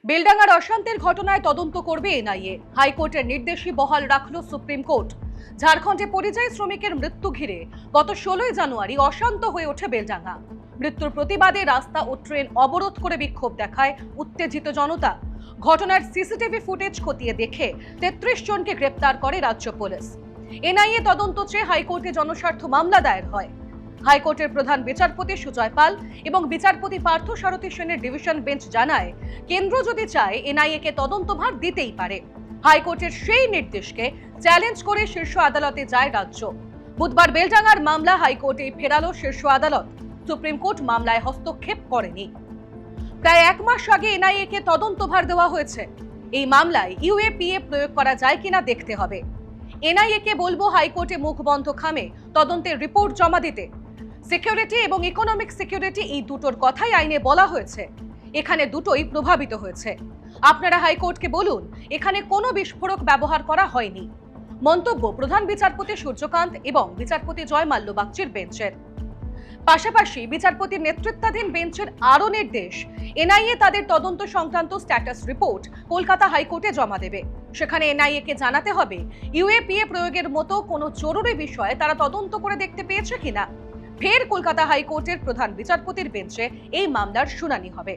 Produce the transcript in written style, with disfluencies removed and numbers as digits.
বেলডাঙ্গার অশান্তির ঘটনায় তদন্ত করবে এনআইএ। হাইকোর্টের নির্দেশই বহাল রাখল সুপ্রিম কোর্ট। ঝাড়খণ্ডে পরিযায়ী শ্রমিকের মৃত্যু ঘিরে গত 16 জানুয়ারি অশান্ত হয়ে ওঠে বেলডাঙ্গা। মৃত্যুর প্রতিবাদে রাস্তা ও ট্রেন অবরোধ করে বিক্ষোভ দেখায় উত্তেজিত জনতা। ঘটনার সিসিটিভি ফুটেজ খতিয়ে দেখে 33 জনকে গ্রেপ্তার করে রাজ্য পুলিশ। এনআইএ তদন্ত চেয়ে হাইকোর্টে জনস্বার্থ মামলা দায়ের হয়। হাইকোর্টের প্রধান বিচারপতি সুজয় পাল এবং বিচারপতি পার্থ সারথী সেনের ডিভিশন বেঞ্চ জানায়, কেন্দ্র যদি চায় এনআইএ কে তদন্তভার দিতেই পারে। হাইকোর্টের সেই নির্দেশকে চ্যালেঞ্জ করে শীর্ষ আদালতে যায় রাজ্য। বুধবার বেলডাঙ্গার মামলা হাইকোর্টে ফেরালো শীর্ষ আদালত। সুপ্রিম কোর্ট মামলায় হস্তক্ষেপ করেনি। প্রায় 1 মাস আগে এনআইএ কে তদন্তভার দেওয়া হয়েছে। এই মামলায় ইউএপিএ প্রয়োগ করা যায় কিনা দেখতে হবে। এনআইএ কে বলবো হাইকোর্টে মুখ বন্ধ খামে তদন্তের রিপোর্ট জমা দিতে। সিকিউরিটি এবং ইকোনমিক সিকিউরিটি এই দুটোর কথাই আইনে বলা হয়েছে। এখানে দুটোই প্রভাবিত হয়েছে। আপনারা হাইকোর্টকে বলুন এখানে কোনো বিস্ফোরক ব্যবহার করা হয়নি। মন্তব্য প্রধান বিচারপতি সূর্যকান্ত এবং বিচারপতি জয় মাল্য বাগচির বেঞ্চের। পাশাপাশি বিচারপতির নেতৃত্বাধীন বেঞ্চের আরও নির্দেশ, এনআইএ তাদের তদন্ত সংক্রান্ত স্ট্যাটাস রিপোর্ট কলকাতা হাইকোর্টে জমা দেবে। সেখানে এনআইএ কে জানাতে হবে ইউএপিএ প্রয়োগের মতো কোনো জরুরি বিষয়ে তারা তদন্ত করে দেখতে পেয়েছে কিনা। ফের কলকাতা হাইকোর্টের প্রধান বিচারপতির বেঞ্চে এই মামলার শুনানি হবে।